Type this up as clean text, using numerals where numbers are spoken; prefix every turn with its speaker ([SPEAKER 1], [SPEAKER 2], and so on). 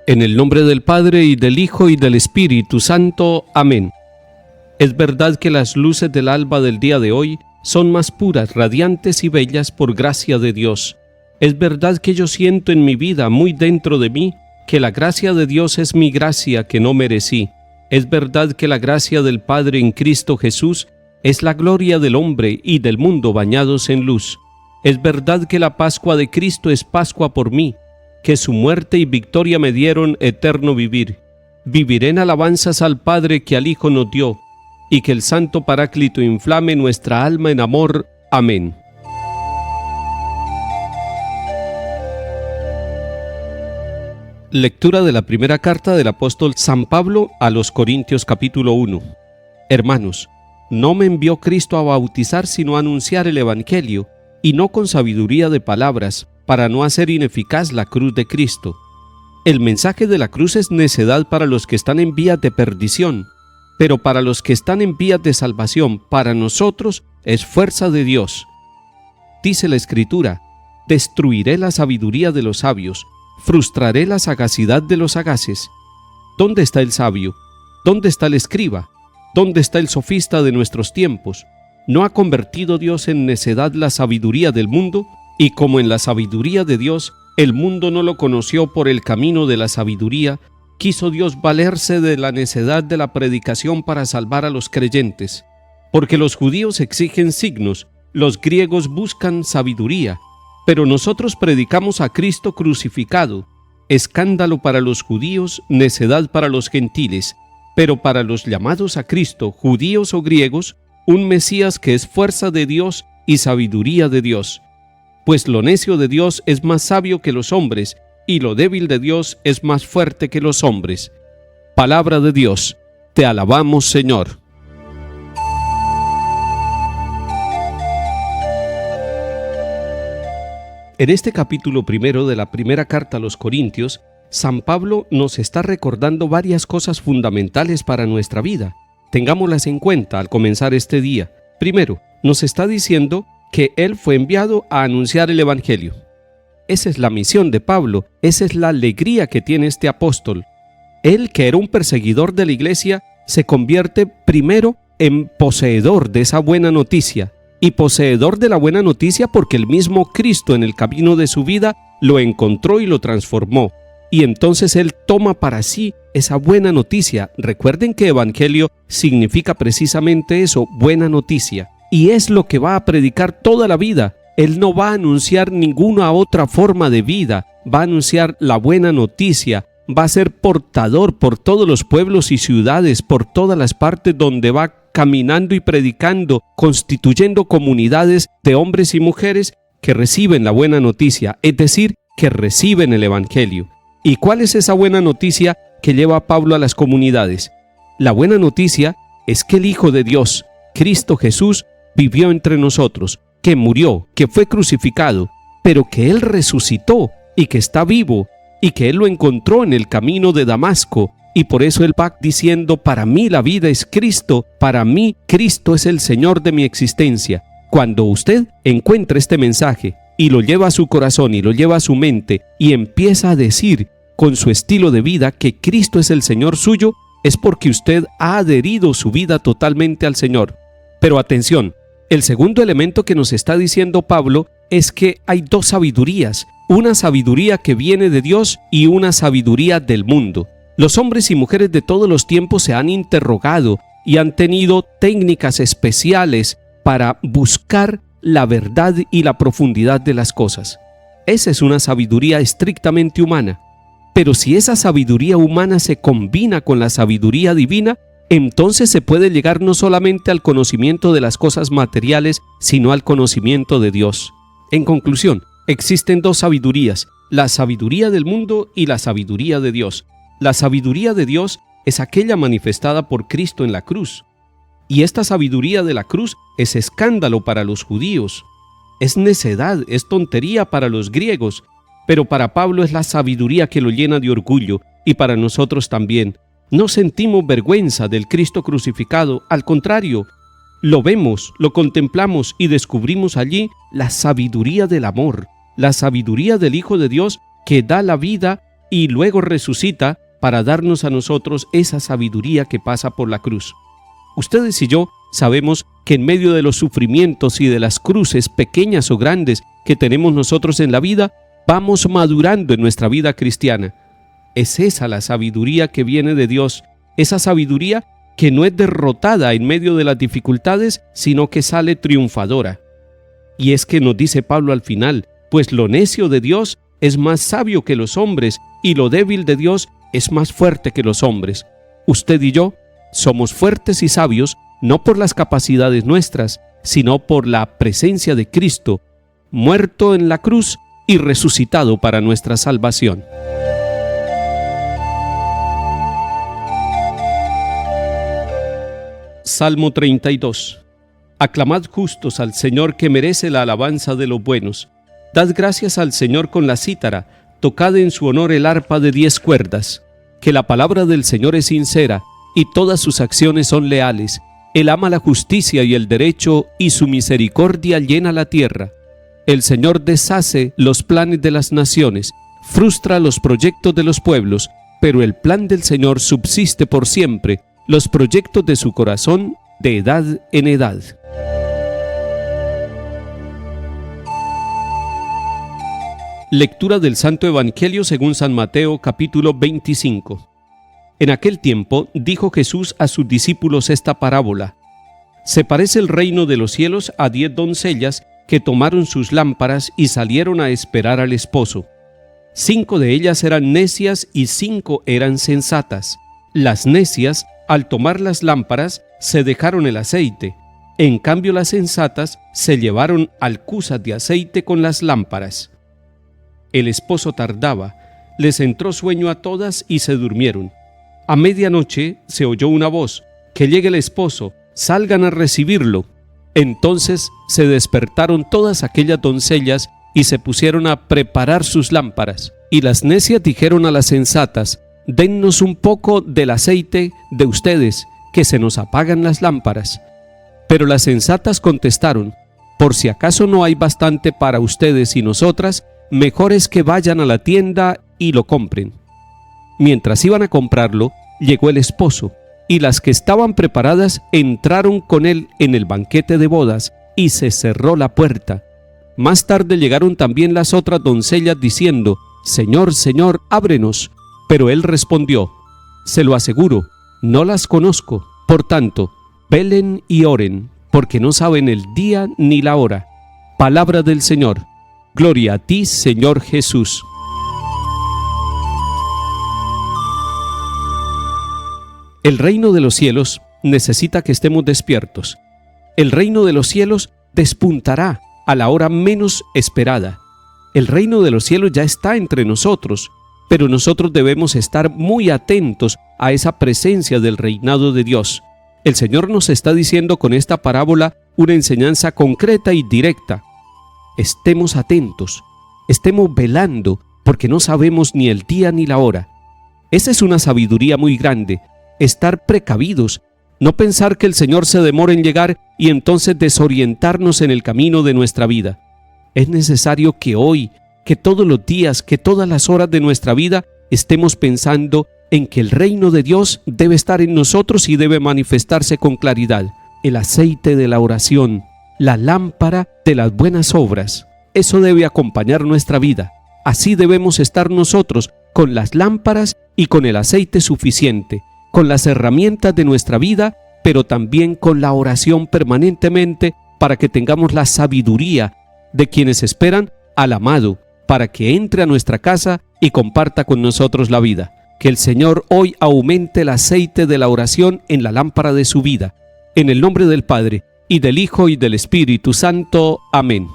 [SPEAKER 1] En el nombre del Padre, y del Hijo, y del Espíritu Santo. Amén. Es verdad que las luces del alba del día de hoy son más puras, radiantes y bellas por gracia de Dios. Es verdad que yo siento en mi vida, muy dentro de mí, que la gracia de Dios es mi gracia que no merecí. Es verdad que la gracia del Padre en Cristo Jesús es la gloria del hombre y del mundo bañados en luz. Es verdad que la Pascua de Cristo es Pascua por mí, que su muerte y victoria me dieron eterno vivir. Viviré en alabanzas al Padre que al Hijo nos dio, y que el Santo Paráclito inflame nuestra alma en amor. Amén. Lectura de la primera carta del apóstol San Pablo a los Corintios, capítulo 1. Hermanos, no me envió Cristo a bautizar, sino a anunciar el Evangelio, y no con sabiduría de palabras, para no hacer ineficaz la cruz de Cristo. El mensaje de la cruz es necedad para los que están en vías de perdición, pero para los que están en vías de salvación, para nosotros es fuerza de Dios. Dice la Escritura: destruiré la sabiduría de los sabios, frustraré la sagacidad de los sagaces. ¿Dónde está el sabio? ¿Dónde está el escriba? ¿Dónde está el sofista de nuestros tiempos? ¿No ha convertido Dios en necedad la sabiduría del mundo? Y como en la sabiduría de Dios, el mundo no lo conoció por el camino de la sabiduría, quiso Dios valerse de la necedad de la predicación para salvar a los creyentes. Porque los judíos exigen signos, los griegos buscan sabiduría, pero nosotros predicamos a Cristo crucificado, escándalo para los judíos, necedad para los gentiles, pero para los llamados a Cristo, judíos o griegos, un Mesías que es fuerza de Dios y sabiduría de Dios. Pues lo necio de Dios es más sabio que los hombres, y lo débil de Dios es más fuerte que los hombres. Palabra de Dios. Te alabamos, Señor. En este capítulo primero de la primera carta a los Corintios, San Pablo nos está recordando varias cosas fundamentales para nuestra vida. Tengámoslas en cuenta al comenzar este día. Primero, nos está diciendo que él fue enviado a anunciar el Evangelio. Esa es la misión de Pablo, esa es la alegría que tiene este apóstol. Él, que era un perseguidor de la iglesia, se convierte primero en poseedor de esa buena noticia, y poseedor de la buena noticia porque el mismo Cristo en el camino de su vida lo encontró y lo transformó, y entonces él toma para sí esa buena noticia. Recuerden que evangelio significa precisamente eso, buena noticia. Y es lo que va a predicar toda la vida. Él no va a anunciar ninguna otra forma de vida, va a anunciar la buena noticia, va a ser portador por todos los pueblos y ciudades, por todas las partes donde va caminando y predicando, constituyendo comunidades de hombres y mujeres que reciben la buena noticia, es decir, que reciben el Evangelio. ¿Y cuál es esa buena noticia que lleva Pablo a las comunidades? La buena noticia es que el Hijo de Dios, Cristo Jesús, vivió entre nosotros, que murió, que fue crucificado, pero que Él resucitó y que está vivo y que Él lo encontró en el camino de Damasco, y por eso Él va diciendo: para mí la vida es Cristo, para mí Cristo es el Señor de mi existencia. Cuando usted encuentra este mensaje y lo lleva a su corazón y lo lleva a su mente y empieza a decir con su estilo de vida que Cristo es el Señor suyo, es porque usted ha adherido su vida totalmente al Señor. Pero atención, el segundo elemento que nos está diciendo Pablo es que hay dos sabidurías, una sabiduría que viene de Dios y una sabiduría del mundo. Los hombres y mujeres de todos los tiempos se han interrogado y han tenido técnicas especiales para buscar la verdad y la profundidad de las cosas. Esa es una sabiduría estrictamente humana. Pero si esa sabiduría humana se combina con la sabiduría divina, entonces se puede llegar no solamente al conocimiento de las cosas materiales, sino al conocimiento de Dios. En conclusión, existen dos sabidurías, la sabiduría del mundo y la sabiduría de Dios. La sabiduría de Dios es aquella manifestada por Cristo en la cruz. Y esta sabiduría de la cruz es escándalo para los judíos, es necedad, es tontería para los griegos, pero para Pablo es la sabiduría que lo llena de orgullo, y para nosotros también. No sentimos vergüenza del Cristo crucificado, al contrario, lo vemos, lo contemplamos y descubrimos allí la sabiduría del amor, la sabiduría del Hijo de Dios que da la vida y luego resucita para darnos a nosotros esa sabiduría que pasa por la cruz. Ustedes y yo sabemos que en medio de los sufrimientos y de las cruces, pequeñas o grandes, que tenemos nosotros en la vida, vamos madurando en nuestra vida cristiana. Es esa la sabiduría que viene de Dios, esa sabiduría que no es derrotada en medio de las dificultades, sino que sale triunfadora. Y es que nos dice Pablo al final, pues lo necio de Dios es más sabio que los hombres, y lo débil de Dios es más fuerte que los hombres. Usted y yo somos fuertes y sabios, no por las capacidades nuestras, sino por la presencia de Cristo, muerto en la cruz y resucitado para nuestra salvación. Salmo 32. Aclamad justos al Señor, que merece la alabanza de los buenos. Dad gracias al Señor con la cítara, tocad en su honor el arpa de 10 cuerdas. Que la palabra del Señor es sincera, y todas sus acciones son leales. Él ama la justicia y el derecho, y su misericordia llena la tierra. El Señor deshace los planes de las naciones, frustra los proyectos de los pueblos, pero el plan del Señor subsiste por siempre, los proyectos de su corazón de edad en edad. Lectura del Santo Evangelio según San Mateo, capítulo 25. En aquel tiempo dijo Jesús a sus discípulos esta parábola: Se parece el reino de los cielos a 10 doncellas que tomaron sus lámparas y salieron a esperar al esposo. 5 de ellas eran necias y 5 eran sensatas. Las necias, al tomar las lámparas, se dejaron el aceite. En cambio, las sensatas se llevaron alcuzas de aceite con las lámparas. El esposo tardaba, les entró sueño a todas y se durmieron. A medianoche se oyó una voz: que llegue el esposo, salgan a recibirlo. Entonces se despertaron todas aquellas doncellas y se pusieron a preparar sus lámparas. Y las necias dijeron a las sensatas: dennos un poco del aceite de ustedes, que se nos apagan las lámparas. Pero las sensatas contestaron: por si acaso no hay bastante para ustedes y nosotras, mejor es que vayan a la tienda y lo compren. Mientras iban a comprarlo, llegó el esposo, y las que estaban preparadas entraron con él en el banquete de bodas, y se cerró la puerta. Más tarde llegaron también las otras doncellas diciendo: Señor, Señor, ábrenos. Pero él respondió: se lo aseguro, no las conozco. Por tanto, velen y oren, porque no saben el día ni la hora. Palabra del Señor. Gloria a ti, Señor Jesús. El reino de los cielos necesita que estemos despiertos. El reino de los cielos despuntará a la hora menos esperada. El reino de los cielos ya está entre nosotros, pero nosotros debemos estar muy atentos a esa presencia del reinado de Dios. El Señor nos está diciendo con esta parábola una enseñanza concreta y directa. Estemos atentos, estemos velando, porque no sabemos ni el día ni la hora. Esa es una sabiduría muy grande, estar precavidos, no pensar que el Señor se demora en llegar y entonces desorientarnos en el camino de nuestra vida. Es necesario que hoy, que todos los días, que todas las horas de nuestra vida estemos pensando en que el reino de Dios debe estar en nosotros y debe manifestarse con claridad. El aceite de la oración, la lámpara de las buenas obras, eso debe acompañar nuestra vida. Así debemos estar nosotros, con las lámparas y con el aceite suficiente, con las herramientas de nuestra vida, pero también con la oración permanentemente para que tengamos la sabiduría de quienes esperan al amado, para que entre a nuestra casa y comparta con nosotros la vida. Que el Señor hoy aumente el aceite de la oración en la lámpara de su vida. En el nombre del Padre, y del Hijo, y del Espíritu Santo. Amén.